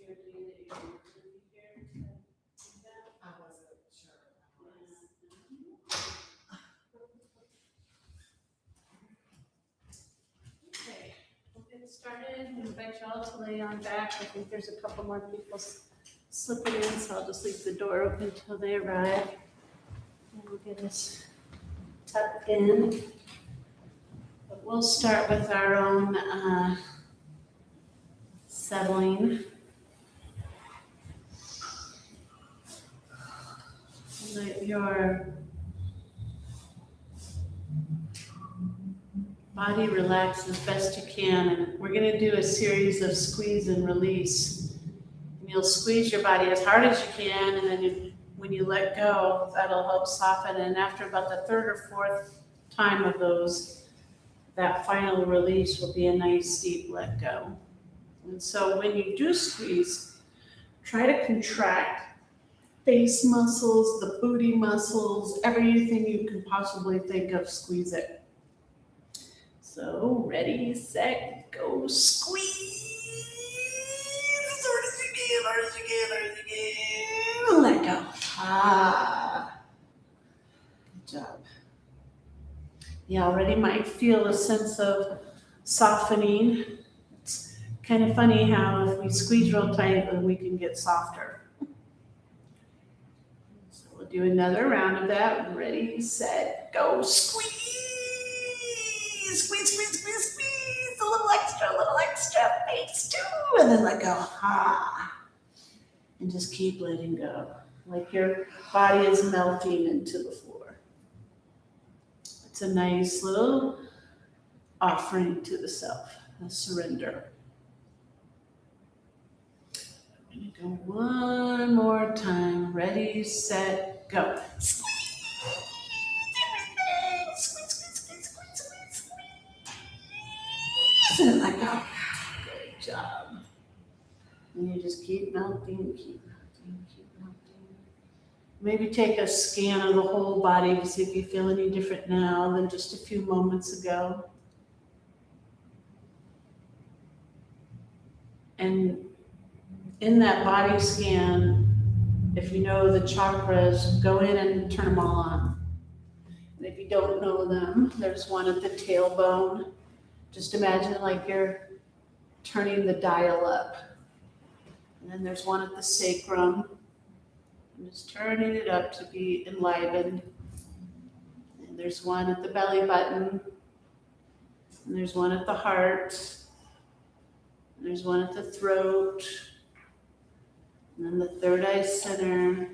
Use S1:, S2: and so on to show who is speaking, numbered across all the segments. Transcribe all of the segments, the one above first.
S1: sure, Dee, that you're going to be here to do that?
S2: I wasn't sure.
S1: Okay, we'll get started. I invite y'all to lay on back. I think there's a couple more people slipping in, so I'll just leave the door open until they arrive. And we'll get us tucked in. But we'll start with our own settling. Let your body relax as best you can, and we're going to do a series of squeeze and release. And you'll squeeze your body as hard as you can, and then when you let go, that'll help soften. And after about the third or fourth time of those, that final release will be a nice deep let go. And so when you do squeeze, try to contract face muscles, the booty muscles, everything you can possibly think of, squeeze it. So, ready, set, go, squeeze. As hard as you can, hard as you can, hard as you can. Let go. Ah. Good job. You already might feel a sense of softening. It's kind of funny how if we squeeze real tight, then we can get softer. So we'll do another round of that. Ready, set, go, squeeze. Squeeze, squeeze, squeeze, squeeze. A little extra, face too. And then let go. Ah. And just keep letting go. Like your body is melting into the floor. It's a nice little offering to the self, a surrender. I'm going to go one more time. Ready, set, go. Squeeze everything. Squeeze, squeeze, squeeze, squeeze, squeeze, squeeze. And let go. Good job. And you just keep melting, keep melting, keep melting. Maybe take a scan of the whole body to see if you feel any different now than just a few moments ago. And in that body scan, if you know the chakras, go in and turn them all on. And if you don't know them, there's one at the tailbone. Just imagine like you're turning the dial up. And then there's one at the sacrum. I'm just turning it up to be enlivened. And there's one at the belly button. And there's one at the heart. And there's one at the throat. And then the third eye center.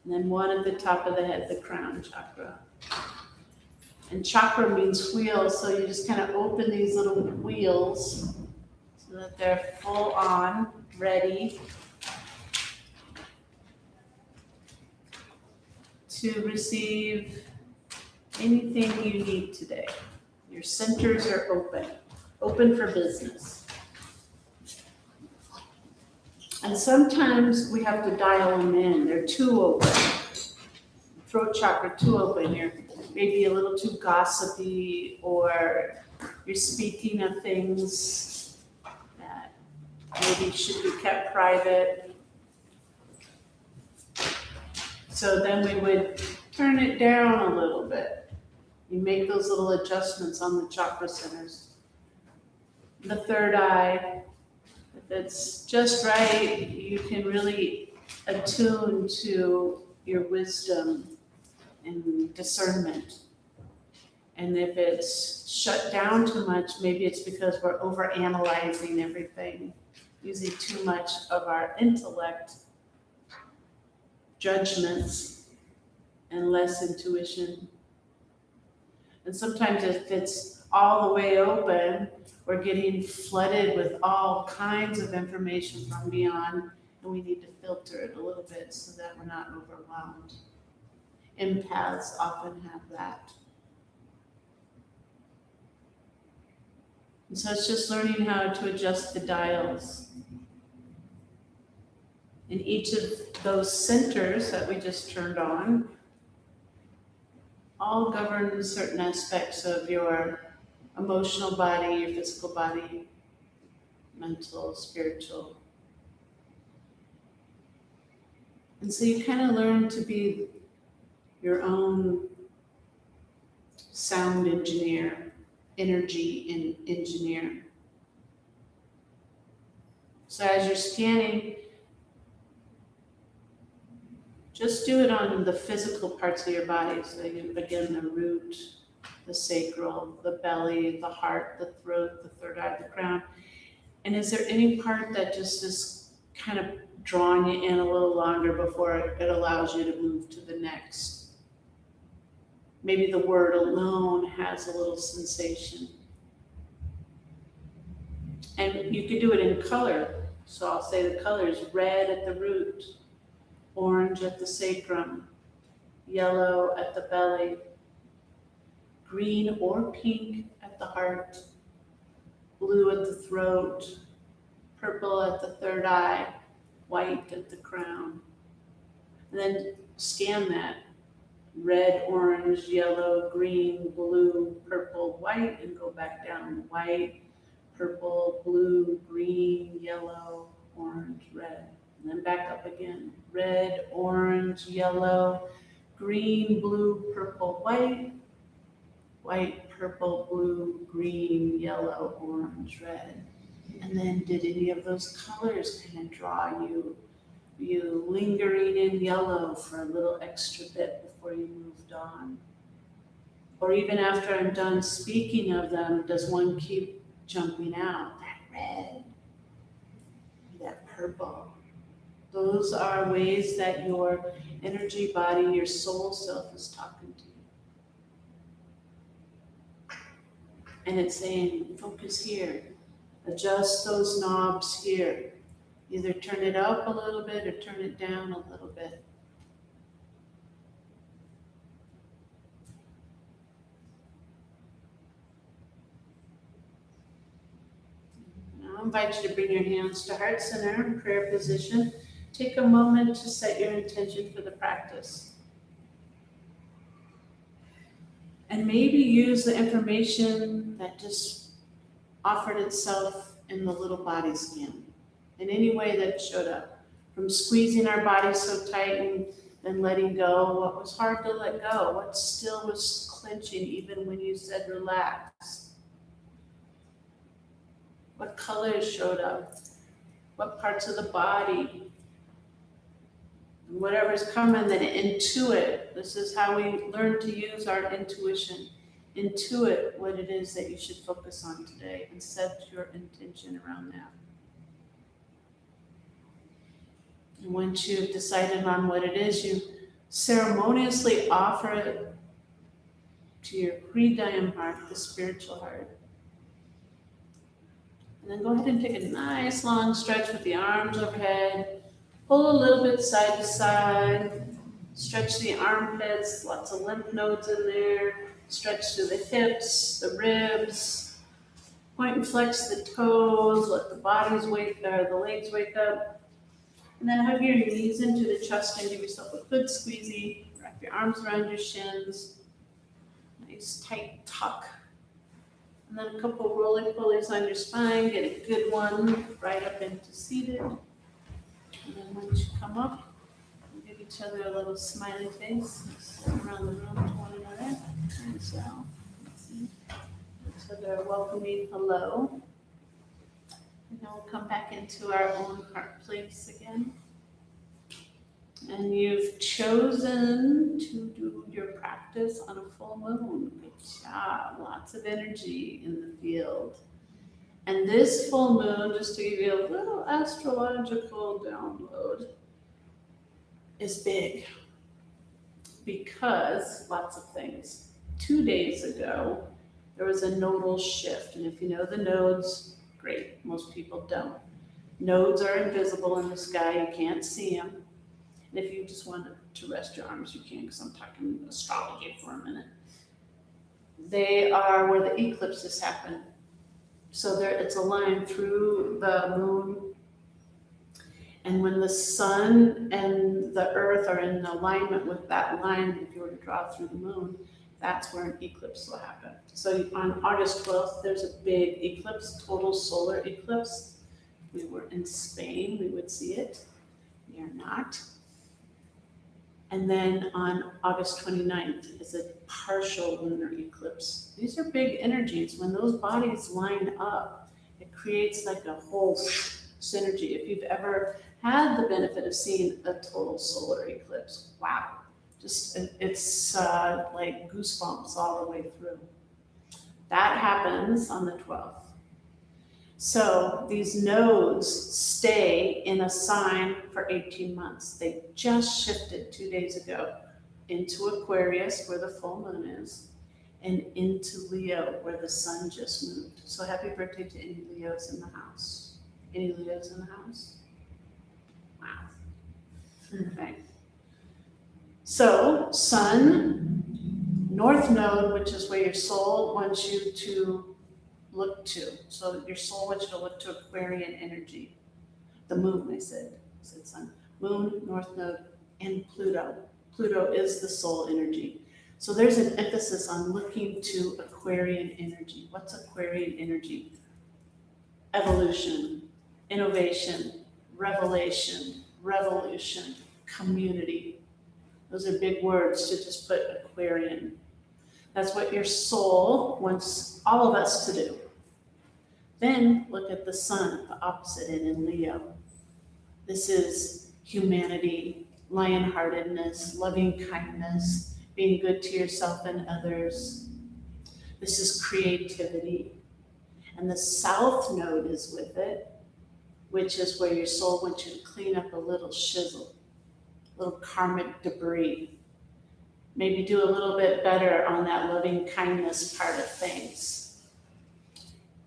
S1: And then one at the top of the head, the crown chakra. And chakra means wheel, so you just kind of open these little wheels so that they're full on, ready to receive anything you need today. Your centers are open for business. And sometimes we have to dial them in. They're too open. Throat chakra too open. You're maybe a little too gossipy, or you're speaking of things that maybe should be kept private. So then we would turn it down a little bit. You make those little adjustments on the chakra centers. The third eye, if it's just right, you can really attune to your wisdom and discernment. And if it's shut down too much, maybe it's because we're overanalyzing everything, using too much of our intellect, judgments, and less intuition. And sometimes if it's all the way open, we're getting flooded with all kinds of information from beyond, and we need to filter it a little bit so that we're not overwhelmed. Empaths often have that. And so it's just learning how to adjust the dials. And each of those centers that we just turned on all govern certain aspects of your emotional body, your physical body, mental, spiritual. And so you kind of learn to be your own sound engineer, energy engineer. So as you're scanning, just do it on the physical parts of your body. So again, the root, the sacral, the belly, the heart, the throat, the third eye, the crown. And is there any part that just is kind of drawing you in a little longer before it allows you to move to the next? Maybe the word alone has a little sensation. And you could do it in color. So I'll say the colors: red at the root, orange at the sacrum, yellow at the belly, green or pink at the heart, blue at the throat, purple at the third eye, white at the crown. And then scan that: red, orange, yellow, green, blue, purple, white, and go back down: white, purple, blue, green, yellow, orange, red. And then back up again: red, orange, yellow, green, blue, purple, white, white, purple, blue, green, yellow, orange, red. And then did any of those colors kind of draw you lingering in yellow for a little extra bit before you moved on? Or even after I'm done speaking of them, does one keep jumping out? That red, that purple. Those are ways that your energy body, your soul self is talking to you. And it's saying, focus here. Adjust those knobs here. Either turn it up a little bit or turn it down a little bit. Now I invite you to bring your hands to heart center in prayer position. Take a moment to set your intention for the practice. And maybe use the information that just offered itself in the little body scan in any way that showed up. From squeezing our bodies so tight and then letting go, what was hard to let go, what still was clenching even when you said relax. What colors showed up, what parts of the body, and whatever's coming, then intuit. This is how we learn to use our intuition. Intuit what it is that you should focus on today and set your intention around that. And once you've decided on what it is, you ceremoniously offer it to your Hridayam heart, the spiritual heart. And then go ahead and take a nice long stretch with the arms overhead. Pull a little bit side to side. Stretch the armpits, lots of lymph nodes in there. Stretch through the hips, the ribs. Point and flex the toes. Let the the legs wake up. And then hug your knees into the chest and give yourself a good squeezy. Wrap your arms around your shins. Nice tight tuck. And then a couple roly-polies on your spine. Get a good one right up into seated. And then once you come up, give each other a little smiley face. Around the room to one another. And so, each other a welcoming hello. And then we'll come back into our own heart place again. And you've chosen to do your practice on a full moon. Good job. Lots of energy in the field. And this full moon, just to give you a little astrological download, is big. Because lots of things. 2 days ago, there was a nodal shift. And if you know the nodes, great. Most people don't. Nodes are invisible in the sky. You can't see them. And if you just want to rest your arms, you can, because I'm talking astrology for a minute. They are where the eclipses happen. So it's a line through the moon. And when the sun and the earth are in alignment with that line, if you were to draw through the moon, that's where an eclipse will happen. So on August 12th, there's a big eclipse, total solar eclipse. If we were in Spain, we would see it. We are not. And then on August 29th is a partial lunar eclipse. These are big energies. When those bodies line up, it creates like a whole synergy. If you've ever had the benefit of seeing a total solar eclipse, wow. It's like goosebumps all the way through. That happens on the 12th. So these nodes stay in a sign for 18 months. They just shifted 2 days ago into Aquarius, where the full moon is, and into Leo, where the sun just moved. So happy birthday to any Leos in the house. Any Leos in the house? Wow. Okay. So sun, north node, which is where your soul wants you to look to. So your soul wants you to look to Aquarian energy. The moon, I said sun. Moon, north node, and Pluto. Pluto is the soul energy. So there's an emphasis on looking to Aquarian energy. What's Aquarian energy? Evolution, innovation, revelation, revolution, community. Those are big words to just put Aquarian. That's what your soul wants all of us to do. Then look at the sun, the opposite end in Leo. This is humanity, lion-heartedness, loving kindness, being good to yourself and others. This is creativity. And the south node is with it, which is where your soul wants you to clean up a little shizzle, little karmic debris. Maybe do a little bit better on that loving kindness part of things.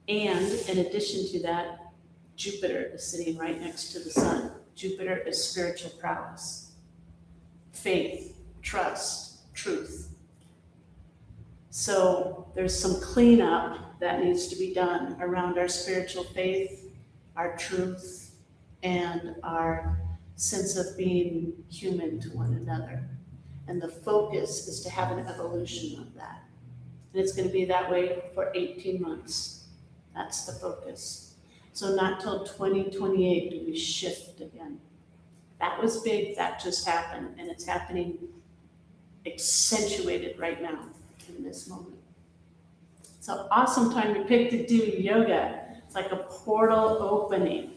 S1: And in addition to that, Jupiter is sitting right next to the sun. Jupiter is spiritual prowess, faith, trust, truth. So there's some cleanup that needs to be done around our spiritual faith, our truth, and our sense of being human to one another. And the focus is to have an evolution of that. And it's going to be that way for 18 months. That's the focus. So not till 2028 do we shift again. That was big, that just happened, and it's happening accentuated right now in this moment. It's an awesome time to pick to do yoga. It's like a portal opening.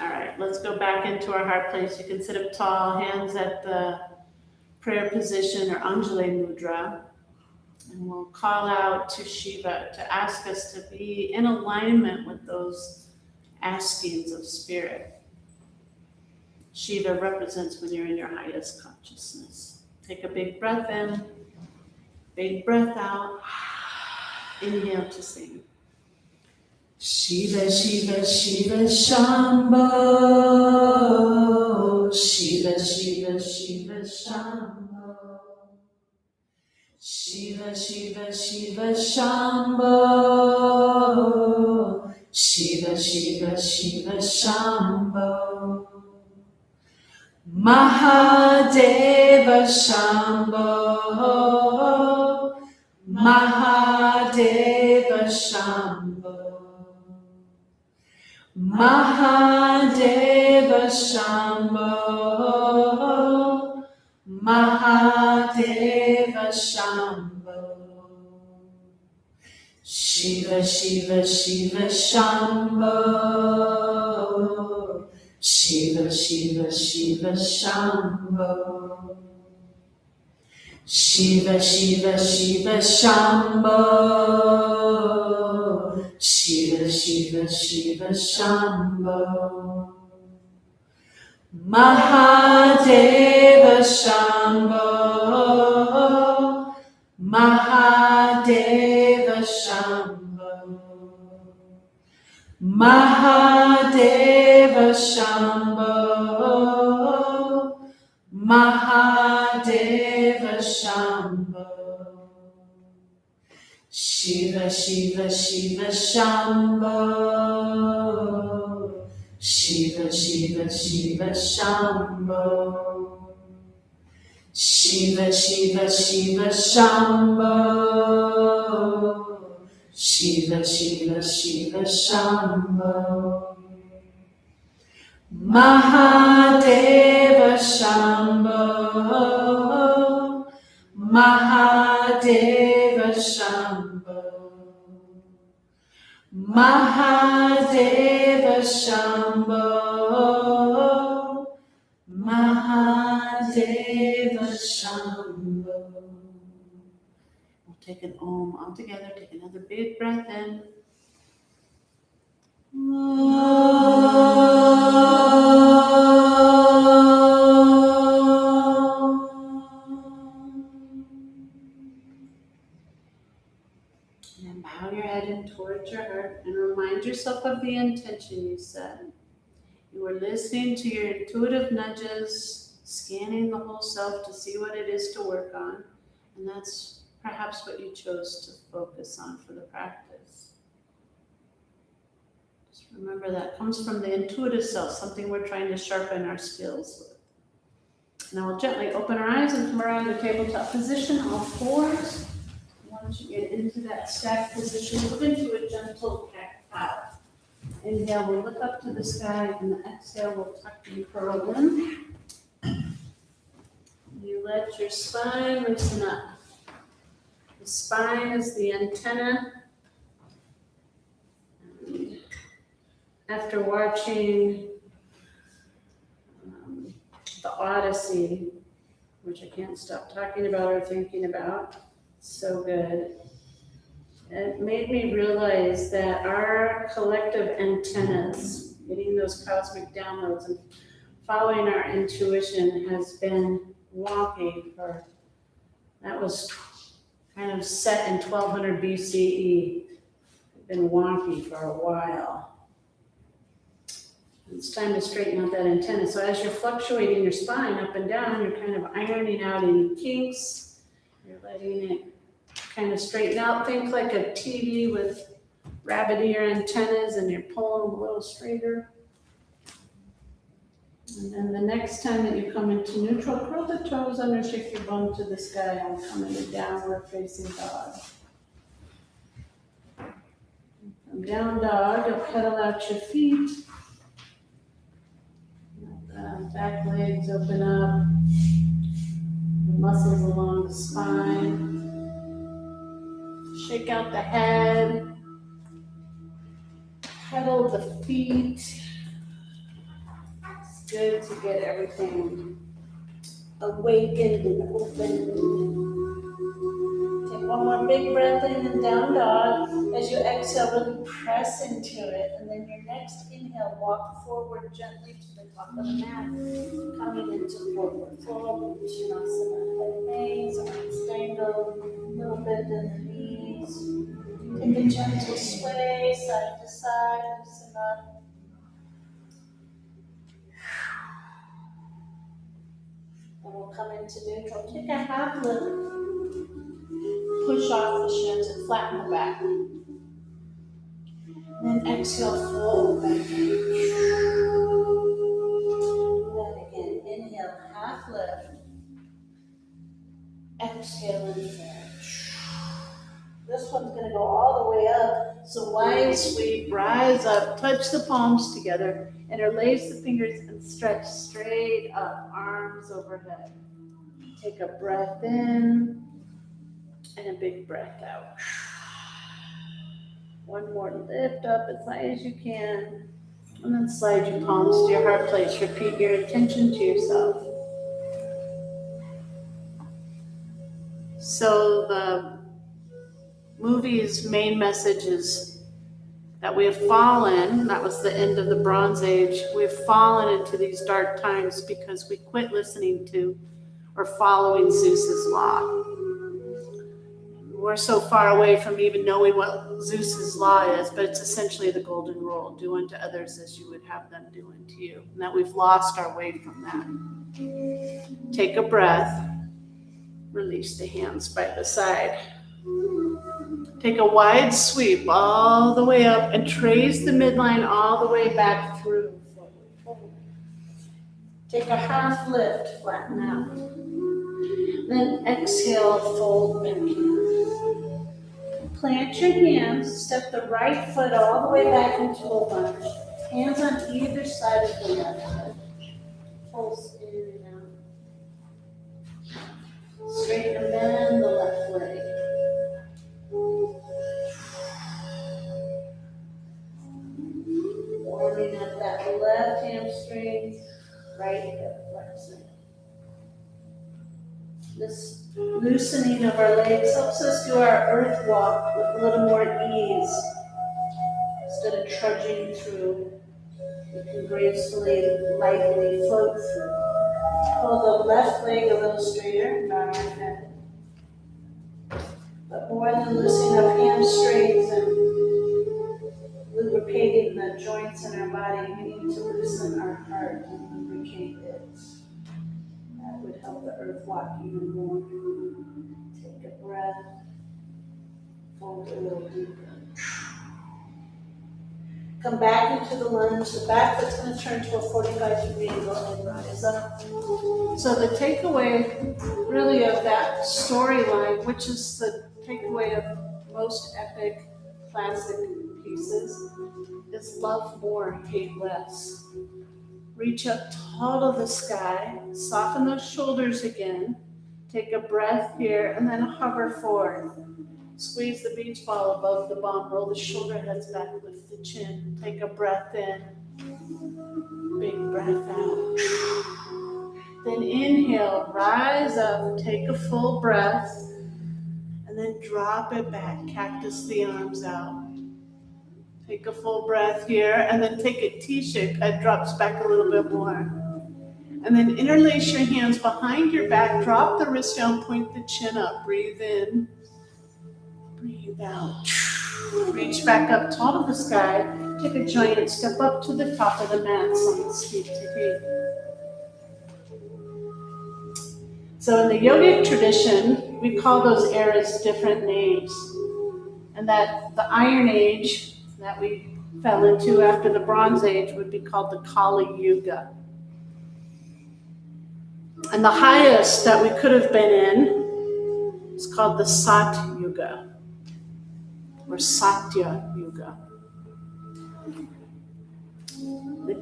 S1: All right, let's go back into our heart place. You can sit up tall, hands at the prayer position or Anjali Mudra. And we'll call out to Shiva to ask us to be in alignment with those askings of spirit. Shiva represents when you're in your highest consciousness. Take a big breath in, big breath out. Inhale to sing.
S2: Shiva, Shiva, Shiva, Shambho. Shiva, Shiva, Shiva, Shambho. Shiva, Shiva, Shiva, Shambho. Shiva, Shiva, Shiva, Shambho. Mahadeva Shambho. Mahadeva Shambho. Mahadeva Shambho. Mahadeva Shambho. Shiva, Shiva, Shiva, Shambho. Shiva, Shiva, Shiva, Shambho. Shiva, Shiva, Shiva, Shambho. Shiva, Shiva, Shiva, Shambho. Mahadeva Shambho. Mahadeva Shambho. Mahadeva Shambho. Mahadeva Shambho. Shiva, Shiva, Shiva, Shambho. Shiva, Shiva, Shiva, Shambho. Shiva, Shiva, Shiva, Shambho. Shiva, Shiva, Shiva, Shambho. Mahadeva Shambho, Mahadeva Shambho, Mahadeva Shambho, Mahadeva Shambho.
S1: We'll take an Om all together. Take another big breath in. And then bow your head in towards your heart and remind yourself of the intention you set. You are listening to your intuitive nudges, scanning the whole self to see what it is to work on. And that's perhaps what you chose to focus on for the practice. Just remember that comes from the intuitive self, something we're trying to sharpen our skills with. Now we'll gently open our eyes and come around the tabletop position, all fours. Once you get into that stacked position, move into a gentle cat cow. Inhale, we'll look up to the sky, and the exhale, we'll tuck and curl in. You let your spine loosen up. The spine is the antenna. And after watching the Odyssey, which I can't stop talking about or thinking about, so good. It made me realize that our collective antennas, getting those cosmic downloads and following our intuition has been wonky that was kind of set in 1200 BCE. It's been wonky for a while. It's time to straighten out that antenna. So as you're fluctuating your spine up and down, you're kind of ironing out any kinks. You're letting it kind of straighten out. Think like a TV with rabbit ear antennas, and you're pulling them a little straighter. And then the next time that you come into neutral, curl the toes under, shake your bum to the sky, and come into downward facing dog. From down dog, you'll pedal out your feet. Back legs open up. The muscles along the spine. Shake out the head. Pedal the feet. It's good to get everything awakened and open. Take one more big breath in and down dog. As you exhale, really press into it. And then your next inhale, walk forward gently to the top of the mat. Coming into forward fold, Shavasana. Head hangs, arms dangle, a little bend in the knees. Take a gentle sway, side to side, loosen up. And we'll come into neutral. Take a half lift. Push off the shins and flatten the back. Then exhale, fold back in. Then again, inhale, half lift. Exhale and fold. This one's going to go all the way up. So wide sweep, rise up, touch the palms together, interlace the fingers and stretch straight up, arms overhead. Take a breath in and a big breath out. One more, lift up as high as you can, and then slide your palms to your heart place. Repeat your intention to yourself. So the movie's main message is that we have fallen, that was the end of the Bronze Age, we have fallen into these dark times because we quit listening to or following Zeus's law. We're so far away from even knowing what Zeus's law is, but it's essentially the golden rule: do unto others as you would have them do unto you. And that we've lost our way from that. Take a breath, release the hands by the side. Take a wide sweep all the way up and trace the midline all the way back through. Take a half lift, flatten out. Then exhale, fold back in. Plant your hands, step the right foot all the way back into a lunge. Hands on either side of the left hip. Pulse in and out. Straighten and bend the left leg. Warming up that left hamstring, right hip flexing. This loosening of our legs helps us do our earth walk with a little more ease. Instead of trudging through, we can gracefully, lightly float through. Pull the left leg a little straighter, bow our head. But more than loosening up hamstrings and lubricating the joints in our body, we need to loosen our heart and lubricate it. That would help the earth walk even more. Take a breath. Fold a little deeper. Come back into the lunge. The back foot's going to turn to a 45-degree angle and rise up. So the takeaway really of that storyline, which is the takeaway of most epic classic pieces, is love more, hate less. Reach up tall to the sky, soften those shoulders again, take a breath here, and then hover forward. Squeeze the beach ball above the bum, roll the shoulder heads back, lift the chin, take a breath in, big breath out. Then inhale, rise up, take a full breath, and then drop it back, cactus the arms out. Take a full breath here, and then take a T-shape, head drops back a little bit more. And then interlace your hands behind your back, drop the wrist down, point the chin up, breathe in, breathe out. Reach back up tall to the sky, take a giant step up to the top of the mat, someone's feet to feet. So in the yogic tradition, we call those eras different names. And that the Iron Age that we fell into after the Bronze Age would be called the Kali Yuga. And the highest that we could have been in is called the Sat Yuga, or Satya Yuga. The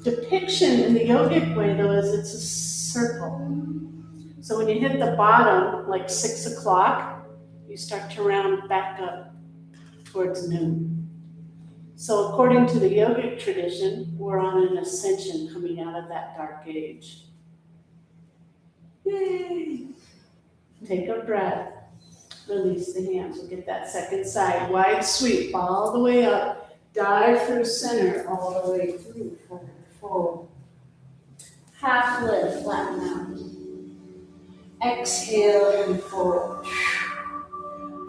S1: depiction in the yogic way, though, is it's a circle. So when you hit the bottom, like 6 o'clock, you start to round back up towards noon. So according to the yogic tradition, we're on an ascension coming out of that dark age. Yay! Take a breath. Release the hands. We'll get that second side. Wide sweep all the way up. Dive through center all the way through. Forward, fold. Half lift, flatten out. Exhale and fold.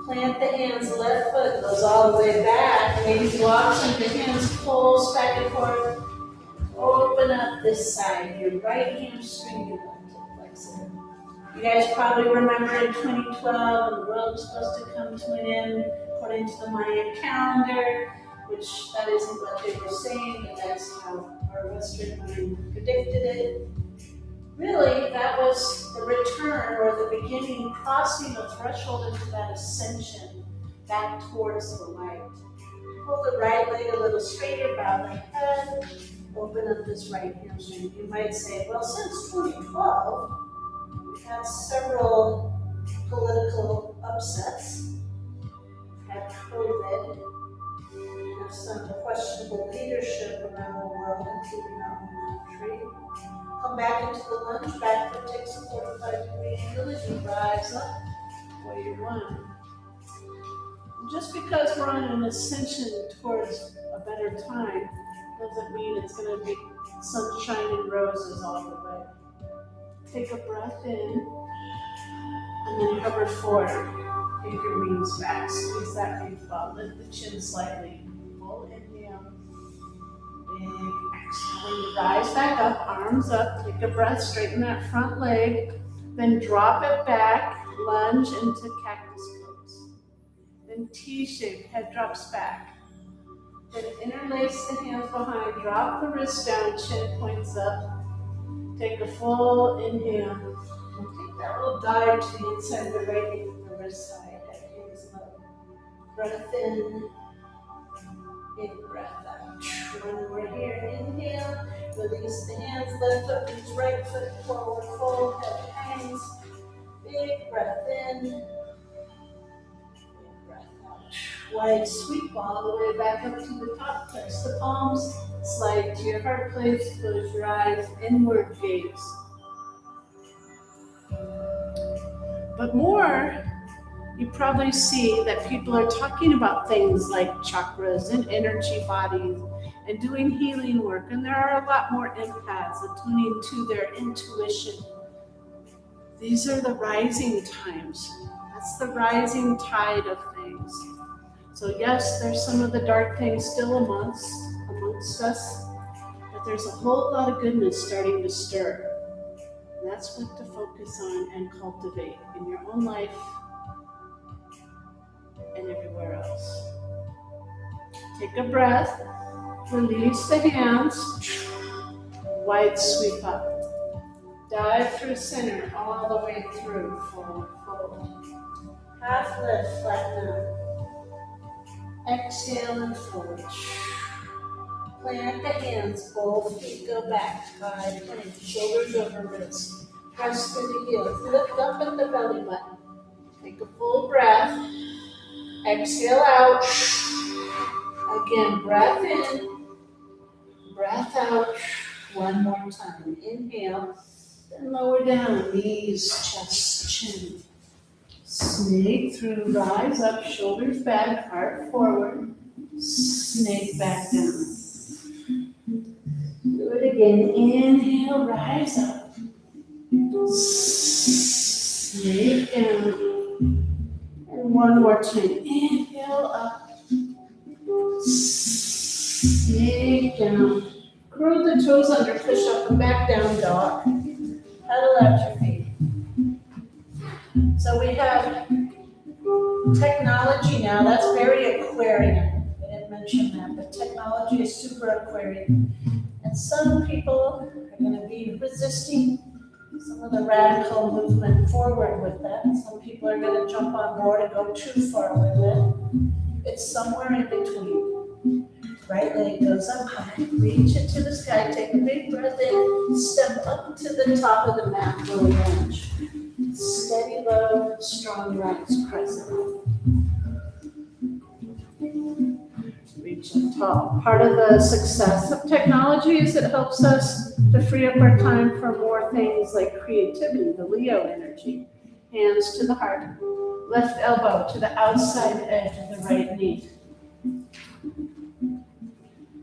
S1: Plant the hands, left foot goes all the way back. Maybe blocks under your hands, pulls back and forth. Open up this side. Your right hamstring, your left hip flexor. You guys probably remember in 2012 when the world was supposed to come to an end according to the Mayan calendar, which that isn't what they were saying, but that's how our Western mind predicted it. Really, that was the return or the beginning, crossing the threshold into that ascension back towards the light. Pull the right leg a little straighter, bow the head, open up this right hamstring. You might say, well, since 2012, we've had several political upsets, had COVID, have some questionable leadership around the world, including our own country. Come back into the lunge, back foot takes a 45-degree angle as you rise up, warrior one. Just because we're on an ascension towards a better time doesn't mean it's going to be sunshine and roses all the way. Take a breath in, and then hover forward. Take your wings back, squeeze that beach ball, lift the chin slightly. Full inhale, big exhale. When you rise back up, arms up, take a breath, straighten that front leg, then drop it back, lunge into cactus pose. Then T-shape, head drops back. Then interlace the hands behind, drop the wrist down, chin points up. Take a full inhale. And take that little dive to the inside of the right knee from the wrist side. That hangs low. Breath in. Big breath out. One more here. Inhale. Release the hands. Left foot reach right foot forward. Fold. Head hangs. Big breath in. Big breath out. Wide sweep all the way back up to the top. Touch the palms. Slide to your heart place. Close your eyes. Inward gaze. But more, you probably see that people are talking about things like chakras and energy bodies and doing healing work. And there are a lot more empaths attuning to their intuition. These are the rising times. That's the rising tide of things. So yes, there's some of the dark things still amongst us, but there's a whole lot of goodness starting to stir. And that's what to focus on and cultivate in your own life and everywhere else. Take a breath, release the hands, wide sweep up. Dive through center all the way through, forward, fold. Half lift, flatten out. Exhale and fold. Plant the hands, both feet go back, side plank, shoulders over wrists. Press through the heels, lift up at the belly button. Take a full breath. Exhale out. Again, breath in, breath out. One more time. Inhale, then lower down, knees, chest, chin. Snake through, rise up, shoulders back, heart forward. Snake back down. Do it again. Inhale, rise up. Snake down. And one more time. Inhale up. Snake down. Curl the toes under, push up and back down, dog. Pedal out your feet. So we have technology now. That's very Aquarian. I didn't mention that, but technology is super Aquarian. And some people are going to be resisting some of the radical movement forward with that. Some people are going to jump on board and go too far with it. It's somewhere in between. Right leg goes up high, reach it to the sky, take a big breath in, step up to the top of the mat, low lunge. Steady low, strong rise, crescent. Reach up tall. Part of the success of technology is it helps us to free up our time for more things like creativity, the Leo energy. Hands to the heart, left elbow to the outside edge of the right knee.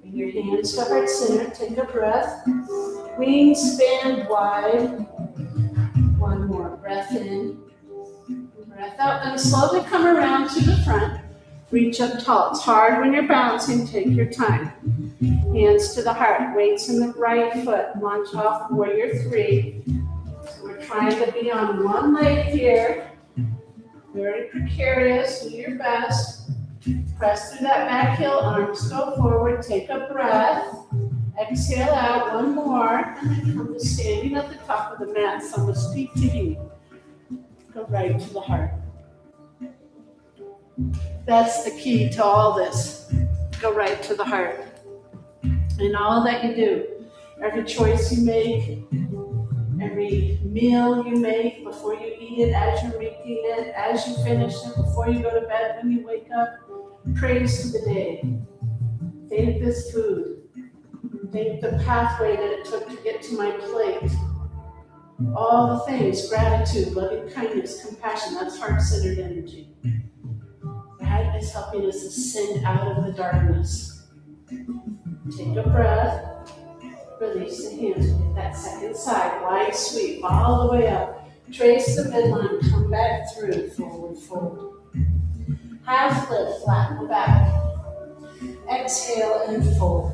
S1: Bring your hands to heart center, take a breath. Wings span wide. One more, breath in, breath out, then slowly come around to the front. Reach up tall. It's hard when you're balancing, take your time. Hands to the heart, weights in the right foot, launch off warrior three. So we're trying to be on one leg here. Very precarious, do your best. Press through that back heel, arms go forward, take a breath. Exhale out, one more, and then come to standing at the top of the mat, someone's feet to you. Go right to the heart. That's the key to all this. Go right to the heart. And all that you do, every choice you make, every meal you make, before you eat it, as you're making it, as you finish it, before you go to bed, when you wake up, praise to the day. Thank this food. Thank the pathway that it took to get to my plate. All the things, gratitude, loving kindness, compassion, that's heart-centered energy. That is helping us ascend out of the darkness. Take a breath, release the hands, get that second side, wide sweep, all the way up. Trace the midline, come back through, forward fold. Half lift, flatten the back. Exhale and fold.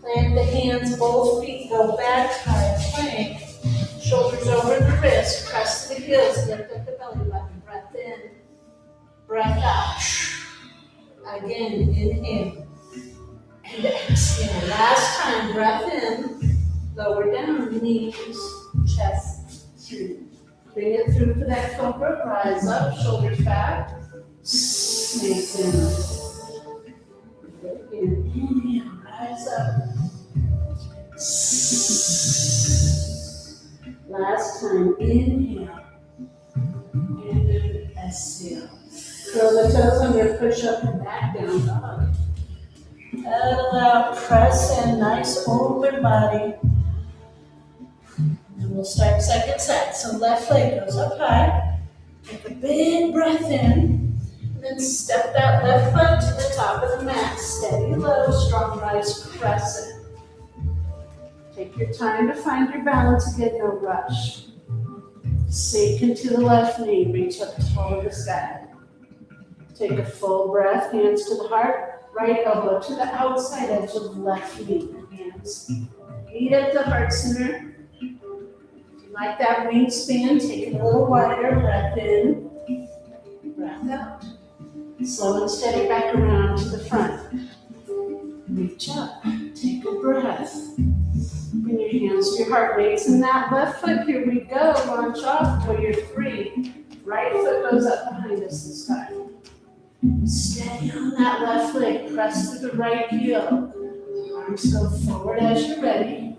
S1: Plant the hands, both feet go back, high plank. Shoulders over the wrist, press the heels, lift up the belly button. Breath in, breath out. Again, inhale and exhale. Last time, breath in, lower down, knees, chest, chin. Bring it through for that cobra, rise up, shoulders back, snake down. Inhale, rise up. Last time, inhale. And then exhale. Curl the toes under, push up and back down dog. Pedal out, press in, nice open body. And we'll start second set. So left leg goes up high. Take a big breath in. And then step that left foot to the top of the mat. Steady low, strong rise, press it. Take your time to find your balance again, no rush. Sink into the left knee, reach up toward the sky. Take a full breath, hands to the heart, right elbow to the outside edge of left knee. Hands meet at the heart center. If you like that wingspan, take it a little wider, breath in, breath out. Slow and steady back around to the front. Reach up, take a breath. Bring your hands to your heart, raising that left foot. Here we go. Launch off, warrior three. Right foot goes up behind us this time. Steady on that left leg. Press to the right heel. Arms go forward as you're ready.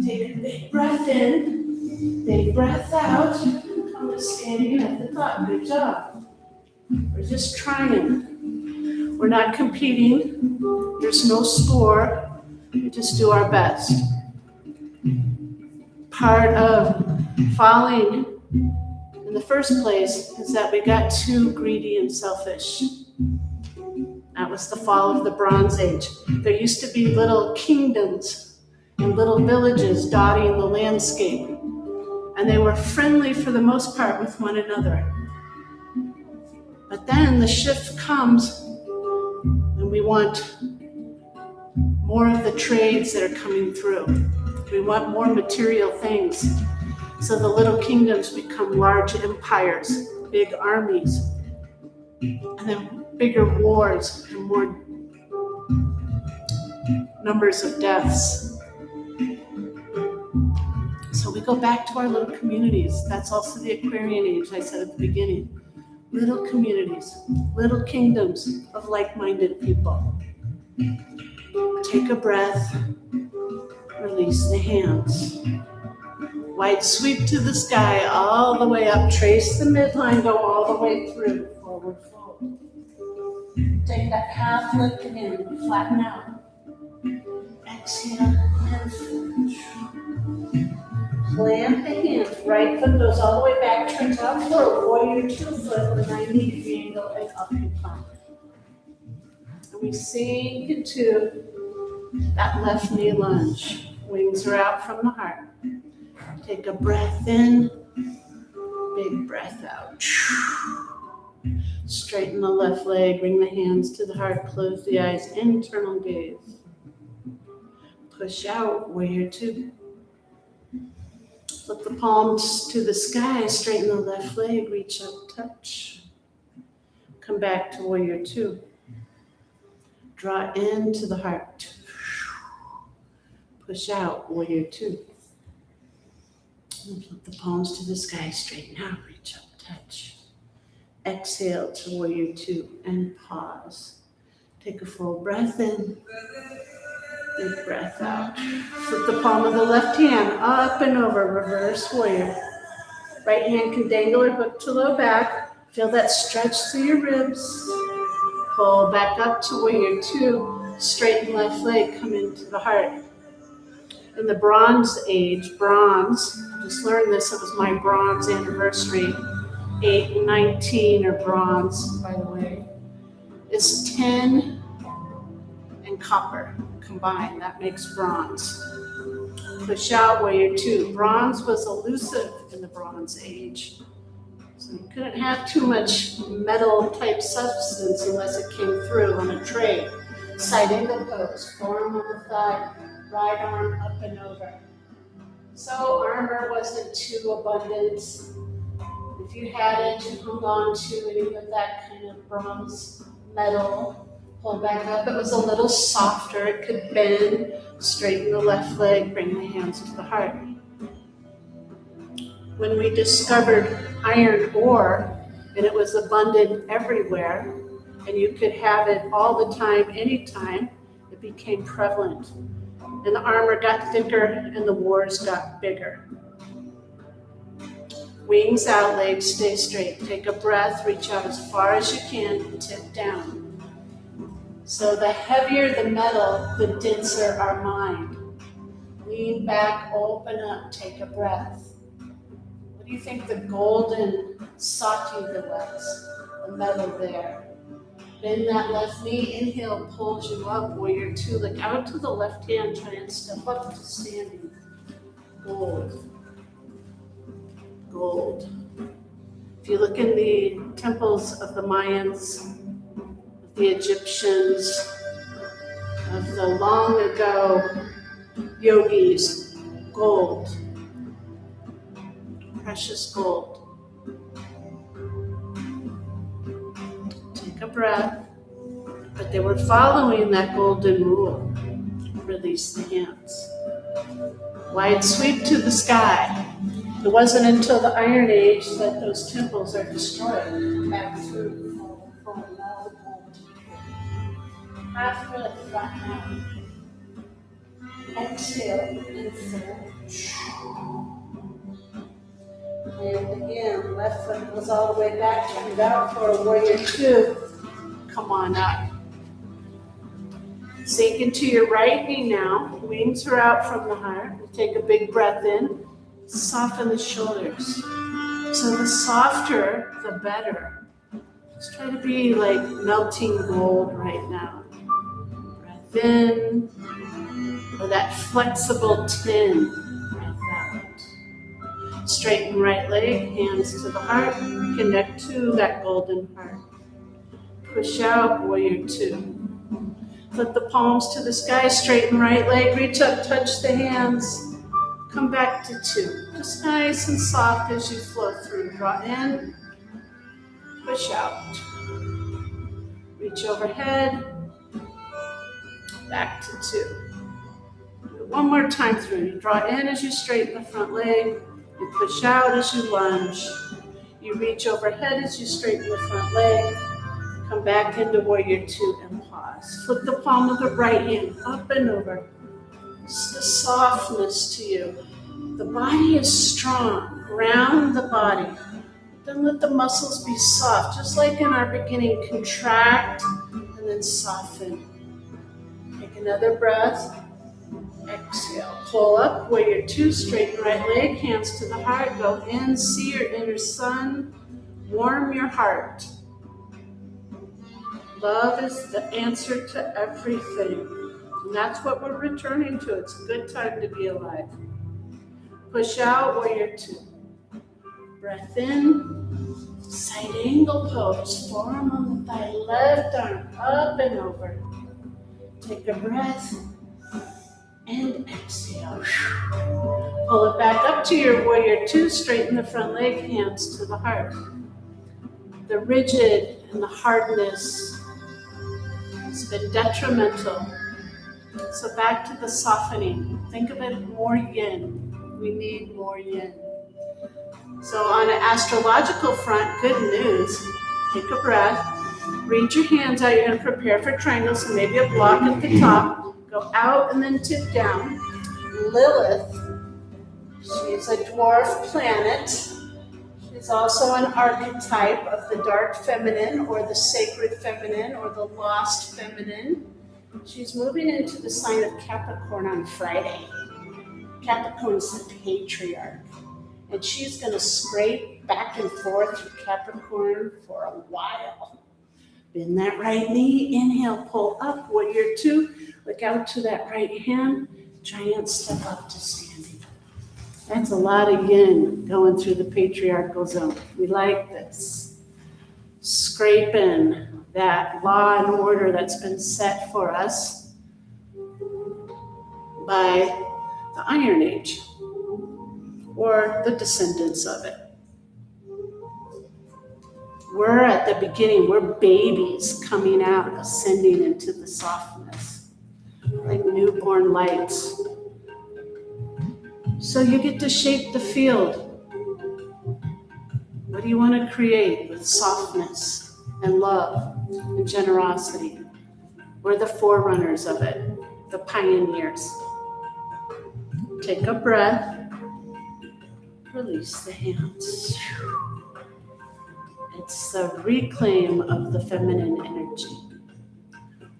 S1: Take a big breath in. Big breath out. Come to standing at the top. Good job. We're just trying. We're not competing. There's no score. We just do our best. Part of falling in the first place is that we got too greedy and selfish. That was the fall of the Bronze Age. There used to be little kingdoms and little villages dotting the landscape, and they were friendly for the most part with one another. But then the shift comes, and we want more of the trades that are coming through. We want more material things. So the little kingdoms become large empires, big armies, and then bigger wars and more numbers of deaths. So we go back to our little communities. That's also the Aquarian age, I said at the beginning. Little communities, little kingdoms of like-minded people. Take a breath. Release the hands. Wide sweep to the sky, all the way up. Trace the midline, go all the way through. Forward fold. Take that calf lift again, flatten out. Exhale and finish. Plant the hands. Right foot goes all the way back, turn top floor. Warrior 2 foot with a 90-degree angle and up and plank. And we sink into that left knee lunge. Wings are out from the heart. Take a breath in, big breath out. Straighten the left leg, bring the hands to the heart, close the eyes, internal gaze. Push out, warrior 2. Flip the palms to the sky, straighten the left leg, reach up, touch. Come back to warrior 2. Draw into the heart. Push out, warrior 2. And flip the palms to the sky, straighten out, reach up, touch. Exhale to warrior 2 and pause. Take a full breath in, big breath out. Flip the palm of the left hand up and over, reverse warrior. Right hand can dangle or hook to low back. Feel that stretch through your ribs. Pull back up to warrior 2. Straighten left leg, come into the heart. In the Bronze Age, bronze, I just learned this, it was my bronze anniversary, 8 and 19, or bronze, by the way, is tin and copper combined. That makes bronze. Push out, warrior 2. Bronze was elusive in the Bronze Age. So you couldn't have too much metal type substance unless it came through on a tray. Side angle pose, forearm on the thigh, right arm up and over. So armor wasn't too abundant. If you had it, you hung on to any of that kind of bronze metal. Pull back up. It was a little softer. It could bend. Straighten the left leg. Bring the hands to the heart. When we discovered iron ore, and it was abundant everywhere, and you could have it all the time, anytime. It became prevalent. And the armor got thicker and the wars got bigger. Wings out, legs stay straight. Take a breath, reach out as far as you can, and tip down. So the heavier the metal, the denser our mind. Lean back, open up, take a breath. What do you think the golden sati was? The metal there. Bend that left knee, inhale, pulls you up, warrior two. Look out to the left hand, try and step up to standing. Gold. Gold. If you look in the temples of the Mayans, the Egyptians, of the long ago yogis, gold. Precious gold. Take a breath. But they were following that golden rule. Release the hands. Wide sweep to the sky. It wasn't until the Iron Age that those temples are destroyed. Back through from now half lift, flat down. Exhale, inhale. And again, left foot goes all the way back, turned out for a warrior two. Come on up. Sink into your right knee now. Wings are out from the heart. Take a big breath in. Soften the shoulders. So the softer, the better. Just try to be like melting gold right now. Breath in. Or that flexible tin. Breath out. Straighten right leg, hands to the heart. Connect to that golden heart. Push out, warrior two. Flip the palms to the sky, straighten right leg, reach up, touch the hands. Come back to two. Just nice and soft as you flow through. Draw in, push out. Reach overhead, back to two. One more time through. You draw in as you straighten the front leg. You push out as you lunge. You reach overhead as you straighten the front leg. Come back into warrior two and pause. Flip the palm of the right hand up and over. Just the softness to you. The body is strong. Ground the body. Then let the muscles be soft. Just like in our beginning, contract and then soften. Take another breath. Exhale. Pull up, warrior two, straighten right leg, hands to the heart. Go in, see your inner sun. Warm your heart. Love is the answer to everything. And that's what we're returning to. It's a good time to be alive. Push out, warrior two. Breath in. Side angle pose. Forearm on the thigh, left arm up and over. Take a breath. And exhale. Pull it back up to your warrior two. Straighten the front leg, hands to the heart. The rigid and the hardness has been detrimental. So back to the softening. Think of it more yin. We need more yin. So on an astrological front, good news. Take a breath. Reach your hands out. You're going to prepare for triangles. So maybe a block at the top. Go out and then tip down. Lilith, she's a dwarf planet. She's also an archetype of the dark feminine or the sacred feminine or the lost feminine. She's moving into the sign of Capricorn on Friday. Capricorn is the patriarch. And she's going to scrape back and forth through Capricorn for a while. Bend that right knee. Inhale, pull up, warrior two. Look out to that right hand. Giant step up to standing. That's a lot of yin going through the patriarchal zone. We like this. Scraping that law and order that's been set for us by the Iron Age or the descendants of it. We're at the beginning. We're babies coming out, ascending into the softness, like newborn lights. So you get to shape the field. What do you want to create with softness? and love and generosity. We're the forerunners of it, the pioneers. Take a breath. Release the hands. It's the reclaim of the feminine energy.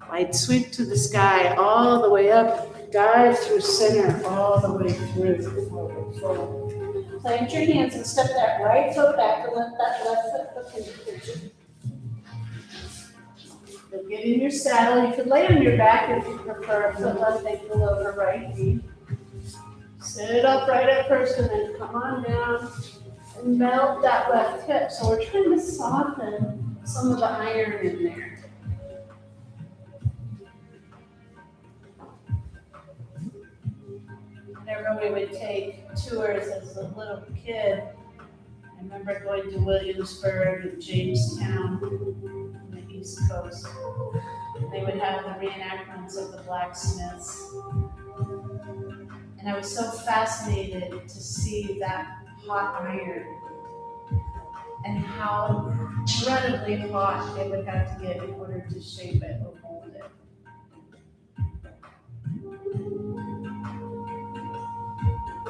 S1: Wide sweep to the sky, all the way up, dive through center, all the way through, forward, forward. Plant your hands and step that right foot back and let that left foot hook into the pigeon. Then get in your saddle. You could lay on your back if you prefer, foot left ankle over right knee. Sit upright at first and then come on down and melt that left hip. So we're trying to soften some of the iron in there. Whenever we would take tours as a little kid, I remember going to Williamsburg and Jamestown on the East Coast. They would have the reenactments of the blacksmiths. And I was so fascinated to see that hot iron and how incredibly hot they would have to get in order to shape it or mold it.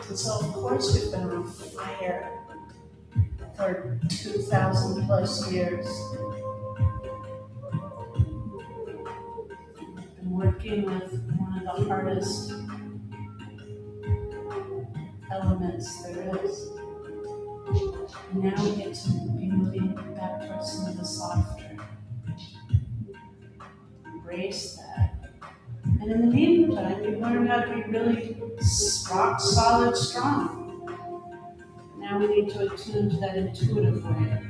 S1: And so of course we've been on fire for 2,000 plus years. I've been working with one of the hardest elements there is. And now we get to be moving back towards some of the softer. Embrace that. And in the meantime, you learn how to be really rock solid strong. Now we need to attune to that intuitive way.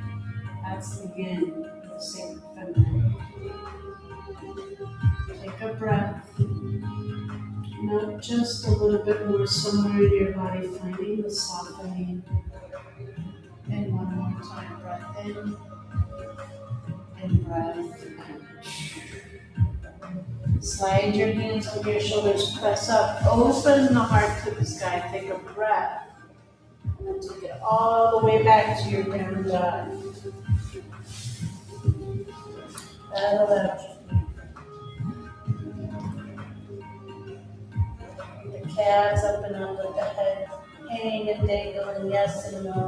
S1: That's the yin, the sacred feminine. Take a breath. Melt just a little bit more somewhere in your body, finding the softening. And one more time, breath in, and breath out. Slide your hands over your shoulders, press up, open the heart to the sky, take a breath, and then take it all the way back to your down dog. Pedal out. The calves up and up with the head hanging and dangling, yes and no.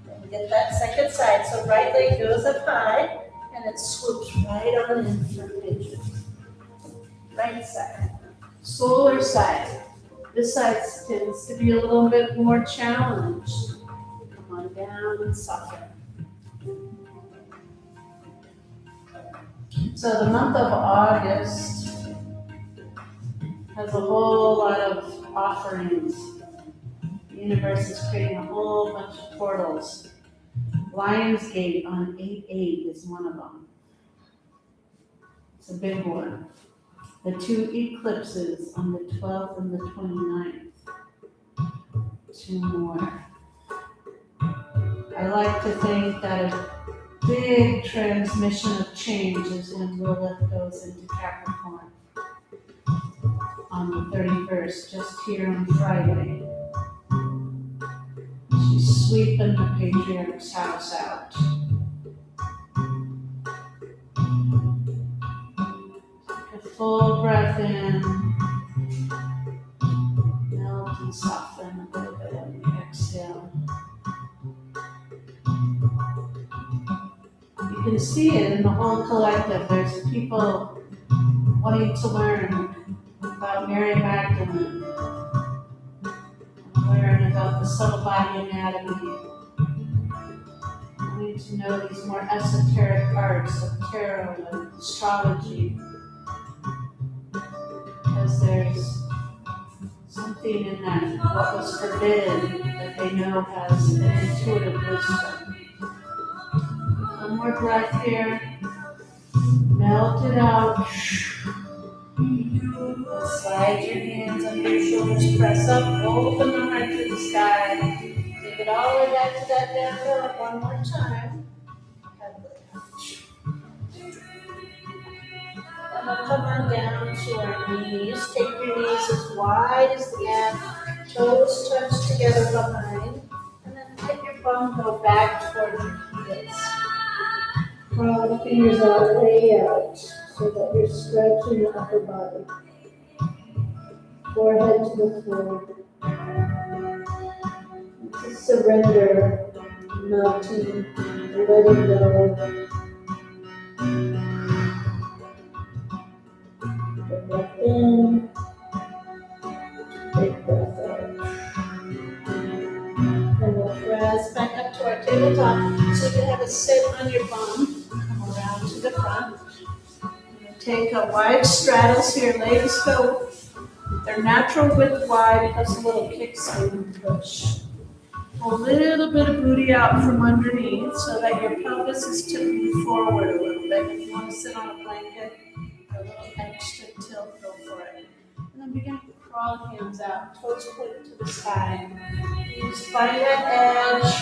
S1: Then get that second side, so right leg goes up high, and it swoops right on in for pigeon. Right side, solar side. This side tends to be a little bit more challenged. Come on down and soften. So the month of August has a whole lot of offerings. The universe is creating a whole bunch of portals. Lionsgate on 8/8 is one of them. It's a big one. The two eclipses on the 12th and the 29th. Two more. I like to think that a big transmission of change is when Lilith goes into Capricorn on the 31st, just here on Friday. She's sweeping the patriarch's house out. Full breath in, melt and soften a little bit on the exhale. You can see it in the whole collective. There's people wanting to learn about Mary Magdalene, learn about the subtle body anatomy, wanting to know these more esoteric arts of tarot and astrology. Because there's something in that, what was forbidden, that they know has an intuitive wisdom. One more breath here. Melt it out. Slide your hands under your shoulders, press up, open the heart to the sky. Take it all the way back to that down dog one more time. And we'll come on down to our knees. Take your knees as wide as the mat, toes touch together behind, and then let your bum go back toward your heels.
S3: Crawl the fingers out, way out, so that you're stretching the upper body. Forehead to the floor. Just surrender, melting, letting go. Big breath in, big breath out. And we'll press back up to our tabletop so you can have a sit on your bum. Come around to the front.
S1: Take a wide straddle so your legs go their natural width wide plus a little kickstand push. Pull a little bit of booty out from underneath so that your pelvis is tilting forward a little bit. If you want to sit on a blanket, a little extra tilt, go for it. And then begin to crawl hands out, toes pointed to the sky. Just find that edge.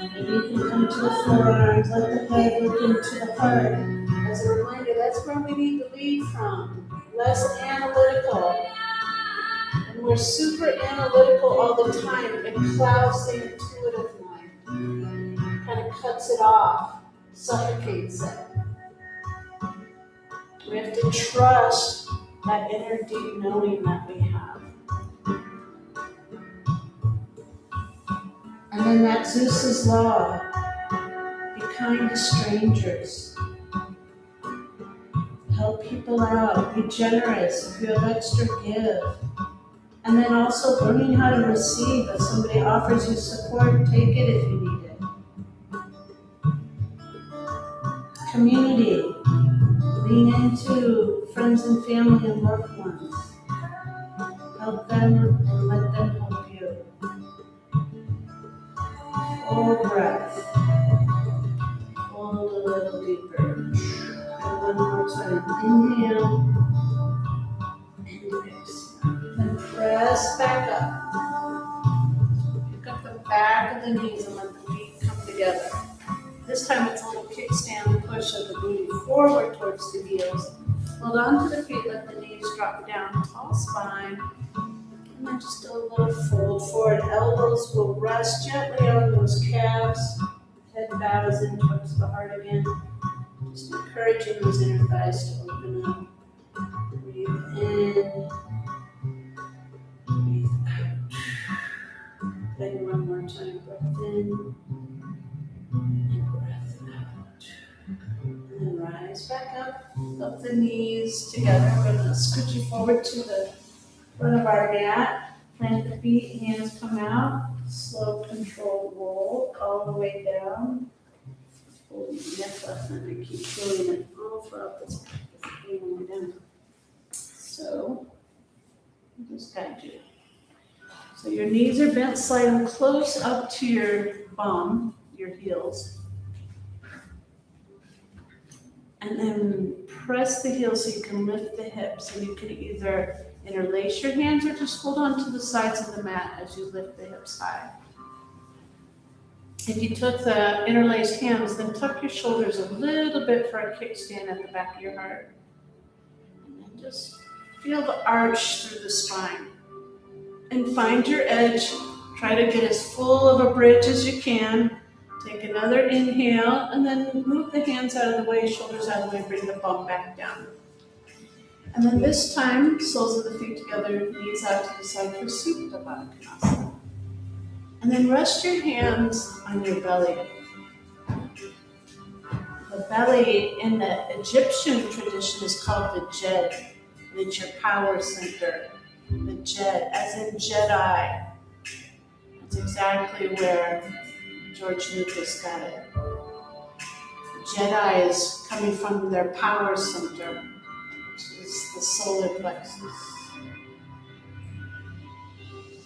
S1: And you can come to the forearms, let the head look into the heart. As a reminder, that's where we need to lead from. Less analytical. And we're super analytical all the time. It clouds the intuitive mind. Kind of cuts it off, suffocates it. We have to trust that inner deep knowing that we have. And then that Zeus's law. Be kind to strangers. Help people out, be generous. If you have extra, give. And then also learning how to receive. If somebody offers you support, take it if you need it. Community. Lean into friends and family and loved ones. Help them and let them help you. Full breath. Hold a little deeper. One more time. Inhale and exhale. Then press back up. Pick up the back of the knees and let the feet come together. This time it's a little kickstand push of the booty forward towards the heels. Hold on to the feet, let the knees drop down, tall spine. And then just do a little fold forward. Elbows will rest gently on those calves. Head bows in towards the heart again. Just encouraging those inner thighs to open up. Breathe in. Breathe out. Then one more time. Breath in. And breath out. And then rise back up the knees together. We're going to scooch you forward to the front of our mat. Plant the feet, hands come out. Slow, controlled roll all the way down. Holding the neck up and I keep feeling it all throughout this pain all the way down. So, I'll just guide you. So your knees are bent, slide them close up to your bum, your heels. And then press the heels so you can lift the hips. And you can either interlace your hands or just hold on to the sides of the mat as you lift the hips high. If you took the interlaced hands, then tuck your shoulders a little bit for a kickstand at the back of your heart. And then just feel the arch through the spine. And find your edge. Try to get as full of a bridge as you can. Take another inhale, and then move the hands out of the way, shoulders out of the way, bring the bum back down. And then this time, soles of the feet together, knees out to the side for Supta Baddha. And then rest your hands on your belly. The belly in the Egyptian tradition is called the Jed, and it's your power center. The Jed, as in Jedi. That's exactly where George Lucas got it. Jedi is coming from their power center, which is the solar plexus.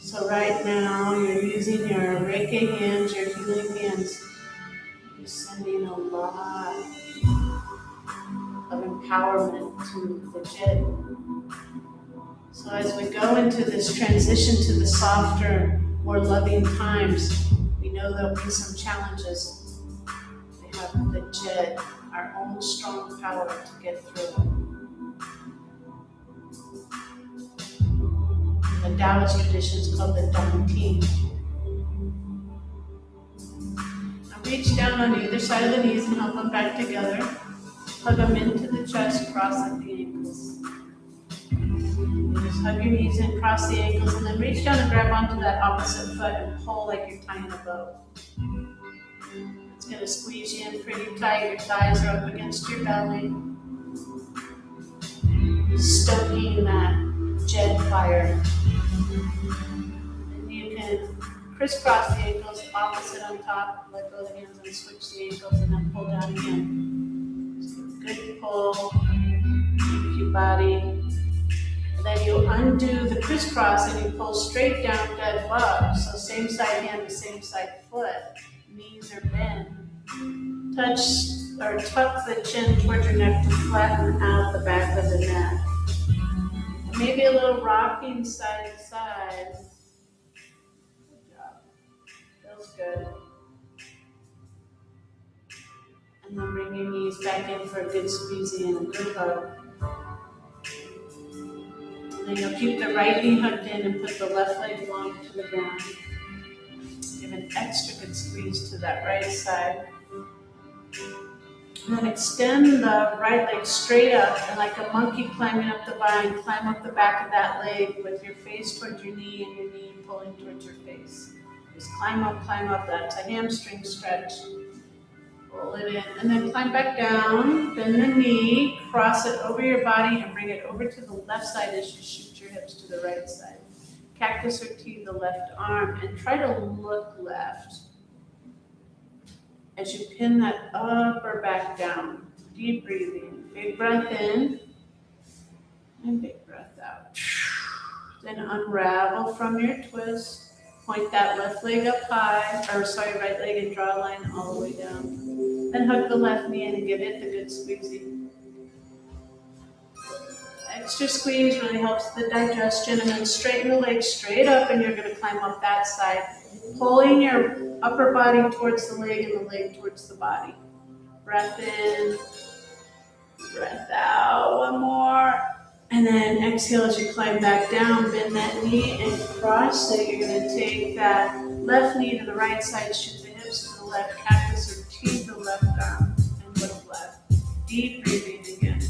S1: So right now, you're using your Reiki hands, your healing hands. You're sending a lot of empowerment to the Jed. So as we go into this transition to the softer, more loving times, we know there'll be some challenges. We have the Jed, our own strong power to get through it. The Taoist tradition is called the Dantian. Now reach reach down on either side of the knees and hug them back together. Hug them into the chest, cross at the ankles. Just hug your knees in, cross the ankles, and then reach down and grab onto that opposite foot and pull like you're tying a bow. It's going to squeeze you in pretty tight. Your thighs are up against your belly. Stoking that jet fire. And you can crisscross the ankles, opposite on top, let go of the hands and switch the ankles, and then pull down again. So good pull, keep your body. And then you undo the crisscross and you pull straight down, dead bug. So same side hand to same side foot. Knees are bent. Touch or tuck the chin towards your neck to flatten out the back of the neck. And maybe a little rocking side to side. Good job. Feels good. And then bring your knees back in for a good squeezy and a good hug. And then you'll keep the right knee hugged in and put the left leg long to the ground. Give an extra good squeeze to that right side. And then extend the right leg straight up, and like a monkey climbing up the vine, climb up the back of that leg with your face towards your knee and your knee pulling towards your face. Just climb up, that's a hamstring stretch. Pull it in, and then climb back down, bend the knee, cross it over your body, and bring it over to the left side as you shoot your hips to the right side. Cactus or T the left arm, and try to look left. As you pin that upper back down, deep breathing, big breath in, and big breath out. Then unravel from your twist, point that left leg up high, right leg, and draw a line all the way down. Then hug the left knee in and give it the good squeezy. Extra squeeze really helps the digestion, and then straighten the legs straight up, and you're gonna climb up that side, pulling your upper body towards the leg and the leg towards the body. Breath in, breath out, one more. And then exhale as you climb back down, bend that knee and cross it. You're gonna take that left knee to the right side, shoot the hips to the left, cactus or T the left arm, and look left. Deep breathing again.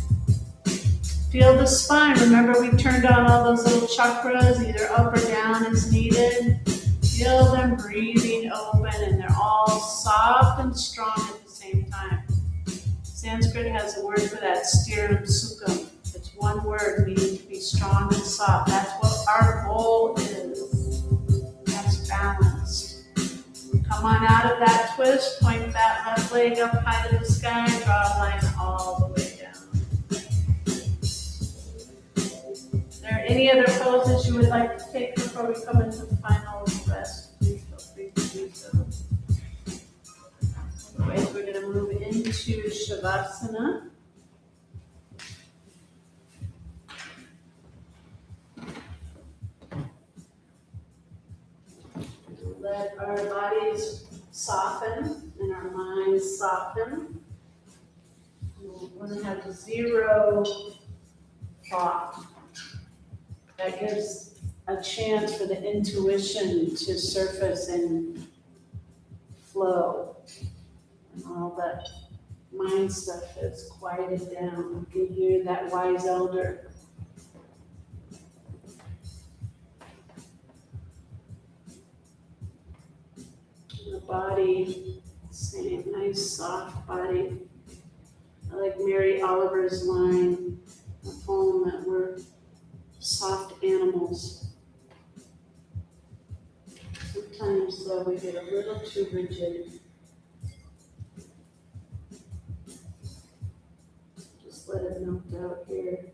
S1: Feel the spine. Remember we turned on all those little chakras, either up or down as needed. Feel them breathing open, and they're all soft and strong at the same time. Sanskrit has a word for that, stiram sukham. It's one word meaning to be strong and soft. That's what our goal is. That's balanced. Come on out of that twist, point that left leg up high to the sky, and draw a line all the way down. Is there any other poses you would like to take before we come into the final rest? Please feel free to do so. Otherwise, we're going to move into Shavasana. Let our bodies soften and our minds soften. We're going to have zero thought. That gives a chance for the intuition to surface and flow. And all that mind stuff is quieted down. You can hear that wise elder. The body, same nice soft body. I like Mary Oliver's line, a poem that we're soft animals. Sometimes though we get a little too rigid. Just let it melt out here.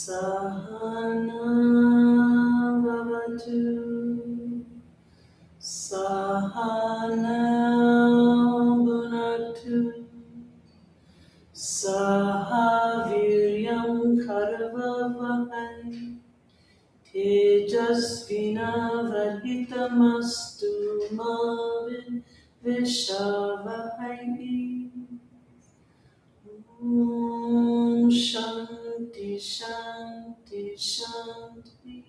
S2: Sahana Bhavatu Sahana Bhunatu Sahaviryam Karavavahai Tejasvinavaditamastu ma Vishavahai. Om Shanti Shanti Shanti.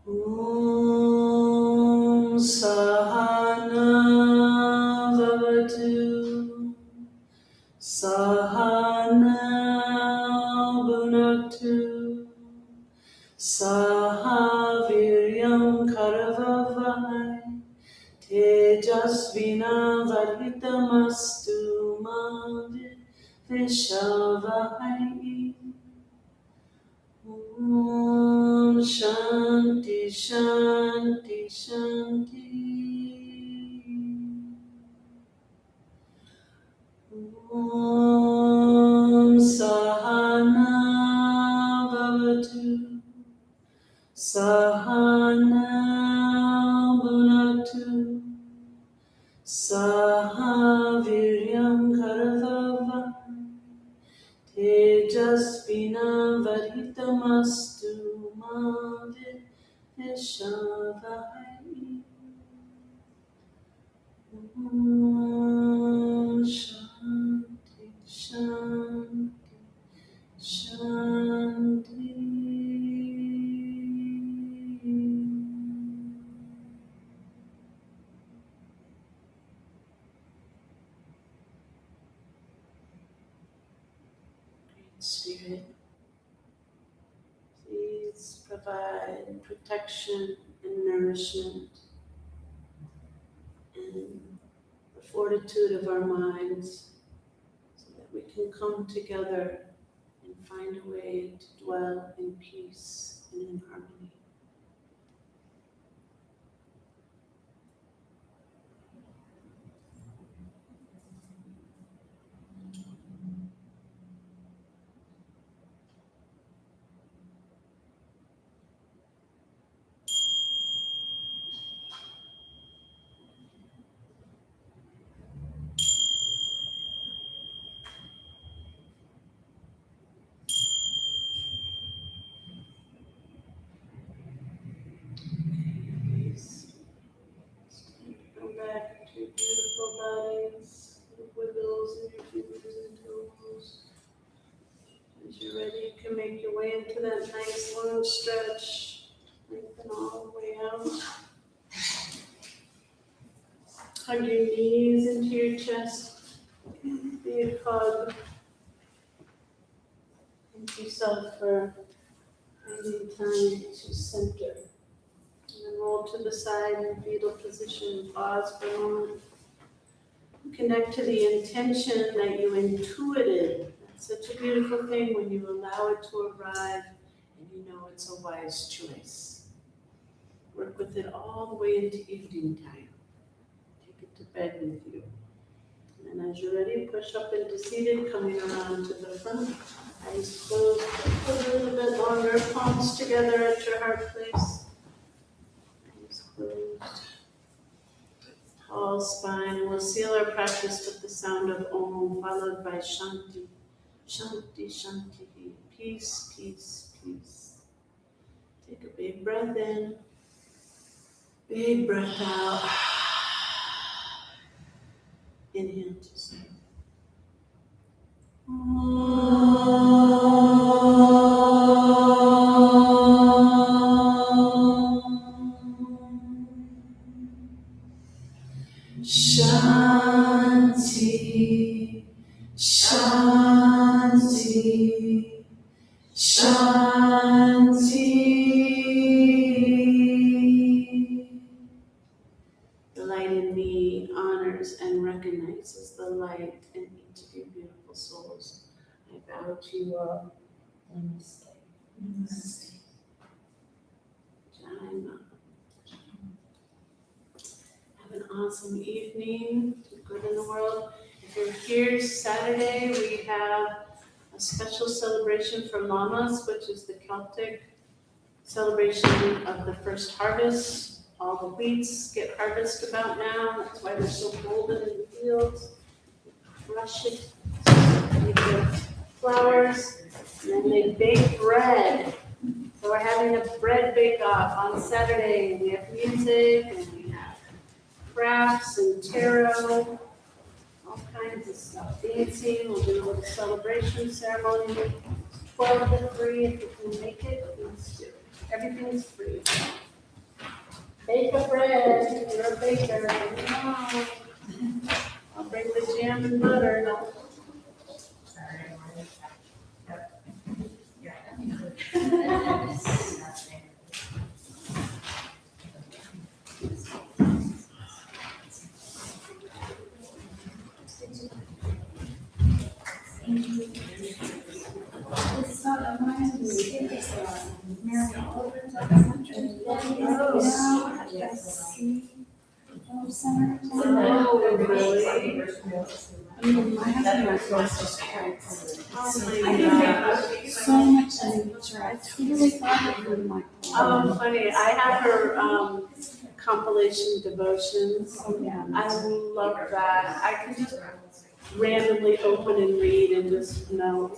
S2: Om Sahana Vavatu Sahana Bhunatu Sahaviryam Karavavahai Tejasvinavaditamastu ma Vishavahai. Om Shanti Shanti Shanti. Om Sahana Bhavatu Sahana Bhunatu Sahaviryam Karavavahai Tejasvinavaditamastu ma Vishavahai. Om Shanti Shanti Shanti. Spirit, please provide protection and nourishment and the fortitude of our minds so that we can come together and find a way to dwell in peace and in harmony. Please come back to your beautiful bodies, little wiggles in your fingers and toes. As you're ready, you can make your way into that nice long stretch. Lengthen all the way out. Hug your knees into your chest. Big hug. Thank yourself for finding time to center. And then roll to the side in fetal position. Pause for a moment. Connect to the intention that you intuited. That's such a beautiful thing when you allow it to arrive and you know it's a wise choice. Work with it all the way into evening time. Take it to bed with you. And as you're ready, push up into seated, coming around to the front. Eyes closed, a little bit longer, palms together at your heart place. Eyes closed. Tall spine. We'll seal our practice with the sound of Om, followed by Shanti. Shanti, Shanti. Peace, peace, peace. Take a big breath in. Big breath out. Inhale to sleep. Shanti, Shanti, Shanti. The light in me honors and recognizes the light in each of your beautiful souls. I bow to you all. Namaste. Namaste. Jai Ma. Have an awesome evening. Do good in the world. If you're
S1: here's Saturday, we have a special celebration for mamas, which is the Celtic celebration of the first harvest. All the wheats get harvested about now, that's why they're so golden in the fields. Crush it, make the flowers, and then they bake bread. So we're having a bread bake-off on Saturday, and we have music, and we have crafts and tarot, all kinds of stuff, dancing, we'll do a little celebration ceremony, 12 to 3, if you can make it, let's do it. Everything's free. Bake a bread, if you're a baker, no. I'll bring the jam and butter. Oh, really?
S4: I mean, my husband and I was just quite
S1: Oh,
S4: I
S1: my
S4: think
S1: gosh.
S4: they so much nature. I totally thought it would like.
S1: Oh, funny, I have her compilation devotions.
S4: Oh, yeah.
S1: I love that. I can just randomly open and read and just know.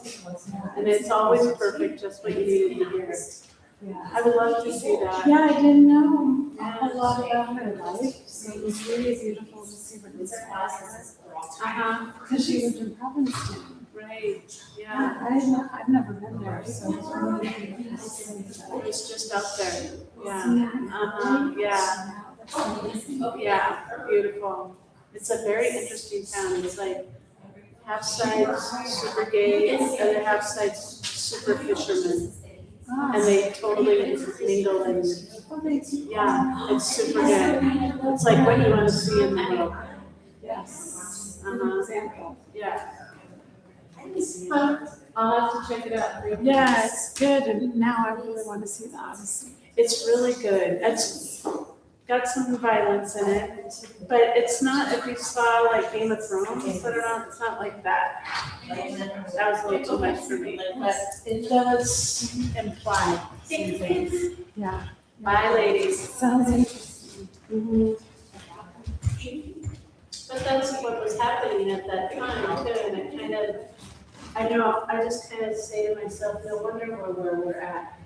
S1: And it's always perfect, just what you needed to hear.
S4: Yeah.
S1: I would love to see that.
S4: Yeah, I didn't know a lot about her life, so it was really beautiful to see what this was.
S1: Uh-huh,
S4: Because she lived in Provincetown.
S1: right, yeah.
S4: I've never been there, so it's really beautiful to see that.
S1: It's just out there, yeah. Uh-huh, yeah, yeah, beautiful. It's a very interesting town. It's like half sides super gay and other half sides super fishermen. And they totally mingle and, yeah, it's super good. It's like what you want to see in the world.
S4: Yes.
S1: Uh-huh,
S4: Example.
S1: yeah. I'll have to check it out.
S4: Yeah, it's good, and now I really want to see the Odyssey.
S1: It's really good. It's got some violence in it, but it's not, if you saw like Game of Thrones, it's not like that. That was way too much for me, but it does imply some things.
S4: Yeah.
S1: Bye, ladies.
S4: Sounds interesting.
S1: But that's what was happening at that time too, and it kind of, I know, I just kind of say to myself, no wonder where we're at.